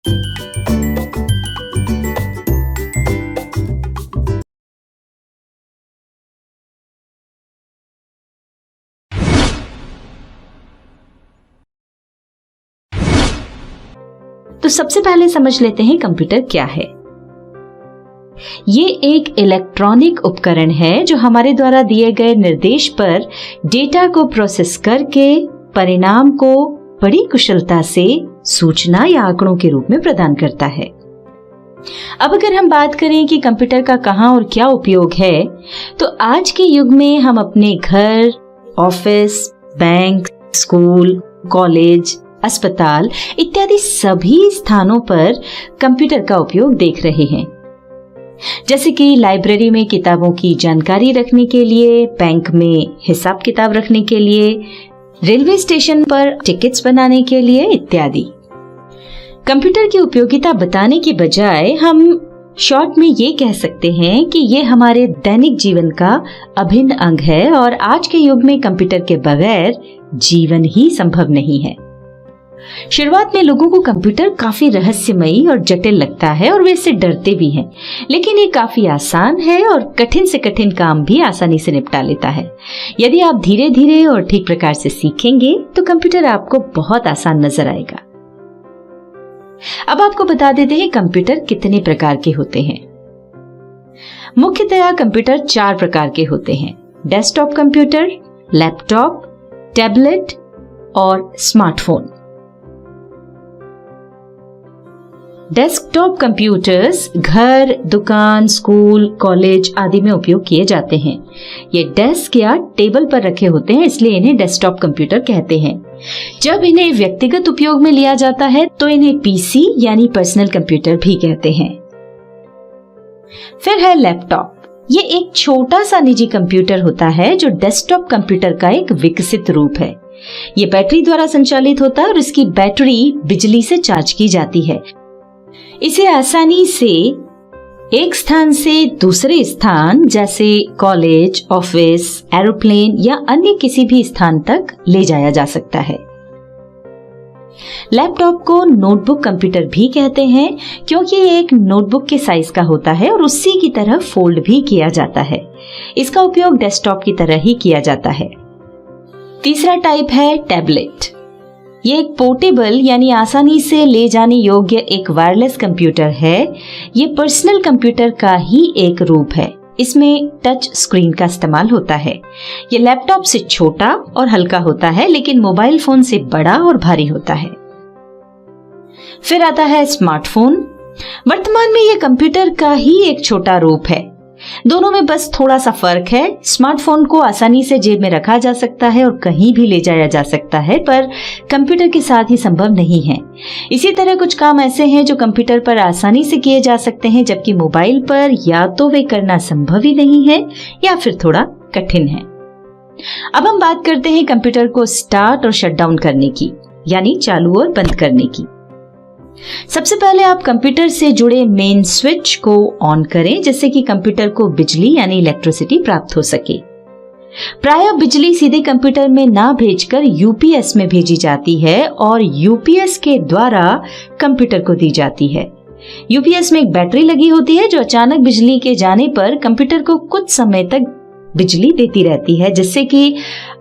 तो सबसे पहले समझ लेते हैं कंप्यूटर क्या है। ये एक इलेक्ट्रॉनिक उपकरण है जो हमारे द्वारा दिए गए निर्देश पर डेटा को प्रोसेस करके परिणाम को बड़ी कुशलता से सूचना या आंकड़ों के रूप में प्रदान करता है। अब अगर हम बात करें कि कंप्यूटर का कहां और क्या उपयोग है, तो आज के युग में हम अपने घर, ऑफिस, बैंक, स्कूल, कॉलेज, अस्पताल इत्यादि सभी स्थानों पर कंप्यूटर का उपयोग देख रहे हैं। जैसे कि लाइब्रेरी में किताबों की जानकारी रखने के लिए, बैंक में हिसाब किताब रखने के लिए, रेलवे स्टेशन पर टिकट्स बनाने के लिए इत्यादि। कंप्यूटर की उपयोगिता बताने की बजाय हम शॉर्ट में ये कह सकते हैं कि ये हमारे दैनिक जीवन का अभिन्न अंग है और आज के युग में कंप्यूटर के बगैर जीवन ही संभव नहीं है। शुरुआत में लोगों को कंप्यूटर काफी रहस्यमयी और जटिल लगता है और वे इससे डरते भी हैं, लेकिन ये काफी आसान है और कठिन से कठिन काम भी आसानी से निपटा लेता है। यदि आप धीरे धीरे और ठीक प्रकार से सीखेंगे तो कंप्यूटर आपको बहुत आसान नजर आएगा। अब आपको बता देते हैं कंप्यूटर कितने प्रकार के होते हैं। मुख्यतया कंप्यूटर 4 प्रकार के होते हैं: डेस्कटॉप कंप्यूटर, लैपटॉप, टैबलेट और स्मार्टफोन। डेस्कटॉप कंप्यूटर्स घर, दुकान, स्कूल, कॉलेज आदि में उपयोग किए जाते हैं। ये डेस्क या टेबल पर रखे होते हैं, इसलिए इन्हें डेस्कटॉप कंप्यूटर कहते हैं। जब इन्हें व्यक्तिगत उपयोग में लिया जाता है तो इन्हें पीसी यानी पर्सनल कंप्यूटर भी कहते हैं। फिर है लैपटॉप। ये एक छोटा सा निजी कंप्यूटर होता है जो डेस्कटॉप कंप्यूटर का एक विकसित रूप है। ये बैटरी द्वारा संचालित होता है और इसकी बैटरी बिजली से चार्ज की जाती है। इसे आसानी से एक स्थान से दूसरे स्थान जैसे कॉलेज, ऑफिस, एरोप्लेन या अन्य किसी भी स्थान तक ले जाया जा सकता है। लैपटॉप को नोटबुक कंप्यूटर भी कहते हैं क्योंकि ये एक नोटबुक के साइज का होता है और उसी की तरह फोल्ड भी किया जाता है। इसका उपयोग डेस्कटॉप की तरह ही किया जाता है। तीसरा टाइप है टैबलेट। ये एक पोर्टेबल यानी आसानी से ले जाने योग्य एक वायरलेस कंप्यूटर है। ये पर्सनल कंप्यूटर का ही एक रूप है। इसमें टच स्क्रीन का इस्तेमाल होता है। ये लैपटॉप से छोटा और हल्का होता है, लेकिन मोबाइल फोन से बड़ा और भारी होता है। फिर आता है स्मार्टफोन। वर्तमान में ये कंप्यूटर का ही एक छोटा रूप है। दोनों में बस थोड़ा सा फर्क है। स्मार्टफोन को आसानी से जेब में रखा जा सकता है और कहीं भी ले जाया जा सकता है, पर कंप्यूटर के साथ ही संभव नहीं है। इसी तरह कुछ काम ऐसे हैं जो कंप्यूटर पर आसानी से किए जा सकते हैं, जबकि मोबाइल पर या तो वे करना संभव ही नहीं है या फिर थोड़ा कठिन है। अब हम बात करते हैं कंप्यूटर को स्टार्ट और शट डाउन करने की, यानी चालू और बंद करने की। सबसे पहले आप कंप्यूटर से जुड़े मेन स्विच को ऑन करें, जिससे कि कंप्यूटर को बिजली यानी इलेक्ट्रिसिटी प्राप्त हो सके। प्रायः बिजली सीधे कंप्यूटर में ना भेजकर यूपीएस में भेजी जाती है और यूपीएस के द्वारा कंप्यूटर को दी जाती है। यूपीएस में एक बैटरी लगी होती है जो अचानक बिजली के जाने पर कंप्यूटर को कुछ समय तक बिजली देती रहती है, जिससे कि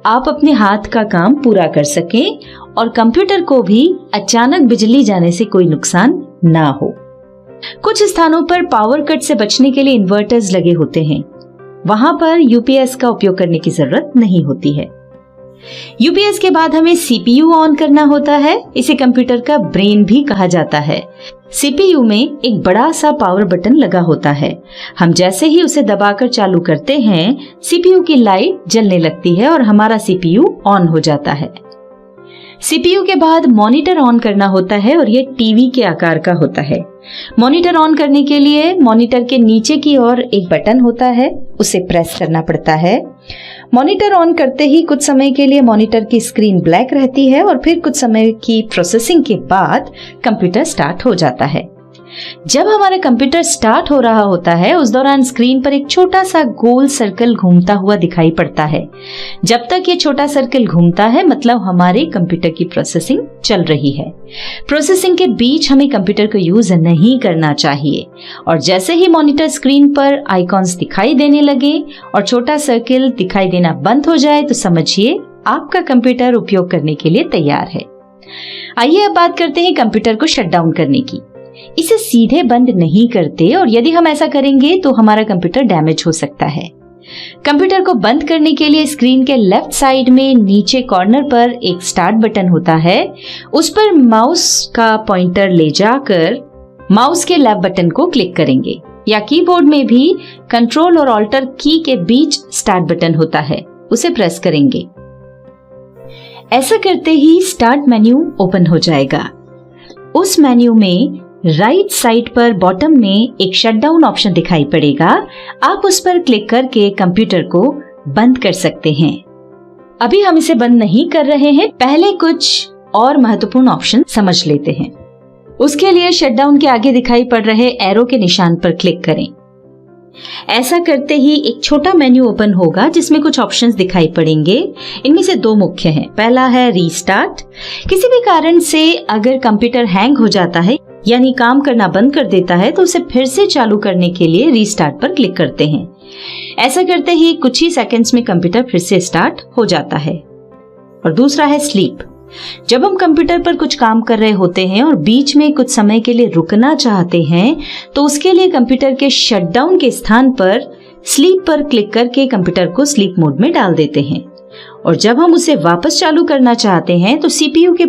आप अपने हाथ का काम पूरा कर सकें और कंप्यूटर को भी अचानक बिजली जाने से कोई नुकसान ना हो। कुछ स्थानों पर पावर कट से बचने के लिए इन्वर्टर्स लगे होते हैं। वहां पर यूपीएस का उपयोग करने की जरूरत नहीं होती है। यूपीएस के बाद हमें सीपीयू ऑन करना होता है। इसे कंप्यूटर का ब्रेन भी कहा जाता है। सीपीयू में एक बड़ा सा पावर बटन लगा होता है। हम जैसे ही उसे दबाकर चालू करते हैं, सीपीयू की लाइट जलने लगती है और हमारा सीपीयू ऑन हो जाता है। सीपीयू के बाद मॉनिटर ऑन करना होता है और ये टीवी के आकार का होता है। मॉनिटर ऑन करने के लिए मॉनिटर के नीचे की ओर एक बटन होता है, उसे प्रेस करना पड़ता है। मॉनिटर ऑन करते ही कुछ समय के लिए मॉनिटर की स्क्रीन ब्लैक रहती है और फिर कुछ समय की प्रोसेसिंग के बाद कंप्यूटर स्टार्ट हो जाता है। जब हमारा कंप्यूटर स्टार्ट हो रहा होता है उस दौरान स्क्रीन पर एक छोटा सा गोल सर्कल घूमता हुआ दिखाई पड़ता है। जब तक ये छोटा सर्कल घूमता है मतलब हमारे कंप्यूटर की प्रोसेसिंग चल रही है। प्रोसेसिंग के बीच हमें कंप्यूटर को यूज नहीं करना चाहिए और जैसे ही मॉनिटर स्क्रीन पर आइकॉन्स दिखाई देने लगे और छोटा सर्कल दिखाई देना बंद हो जाए तो समझिए आपका कंप्यूटर उपयोग करने के लिए तैयार है। आइए अब बात करते हैं कंप्यूटर को शट डाउन करने की। इसे सीधे बंद नहीं करते और यदि हम ऐसा करेंगे तो हमारा कंप्यूटर डैमेज हो सकता है। कंप्यूटर को बंद करने के लिए स्क्रीन के लेफ्ट साइड में नीचे कॉर्नर पर एक स्टार्ट बटन होता है। उस पर माउस का पॉइंटर ले जाकर माउस के लेफ्ट बटन को क्लिक करेंगे या कीबोर्ड में भी कंट्रोल और ऑल्टर की के बीच स्टार्ट बटन होता है, उसे प्रेस करेंगे। ऐसा करते ही स्टार्ट मेन्यू ओपन हो जाएगा। उस मेन्यू में राइट साइड पर बॉटम में एक शटडाउन ऑप्शन दिखाई पड़ेगा। आप उस पर क्लिक करके कंप्यूटर को बंद कर सकते हैं। अभी हम इसे बंद नहीं कर रहे हैं, पहले कुछ और महत्वपूर्ण ऑप्शन समझ लेते हैं। उसके लिए शटडाउन के आगे दिखाई पड़ रहे एरो के निशान पर क्लिक करें। ऐसा करते ही एक छोटा मेन्यू ओपन होगा जिसमें कुछ ऑप्शंस दिखाई पड़ेंगे। इनमें से दो मुख्य हैं। पहला है रीस्टार्ट। किसी भी कारण से अगर कंप्यूटर हैंग हो जाता है यानी काम करना बंद कर देता है तो उसे फिर से चालू करने के लिए रीस्टार्ट पर क्लिक करते हैं। ऐसा करते ही कुछ ही सेकंड्स में कंप्यूटर फिर से स्टार्ट हो जाता है। और दूसरा है स्लीप। जब हम कंप्यूटर पर कुछ काम कर रहे होते हैं और बीच में कुछ समय के लिए रुकना चाहते हैं तो उसके लिए कंप्यूटर के शटडाउन के स्थान पर स्लीप पर क्लिक करके कंप्यूटर को स्लीप मोड में डाल देते हैं। और जब हम उसे वापस चालू करना चाहते हैं तो सीपीयू के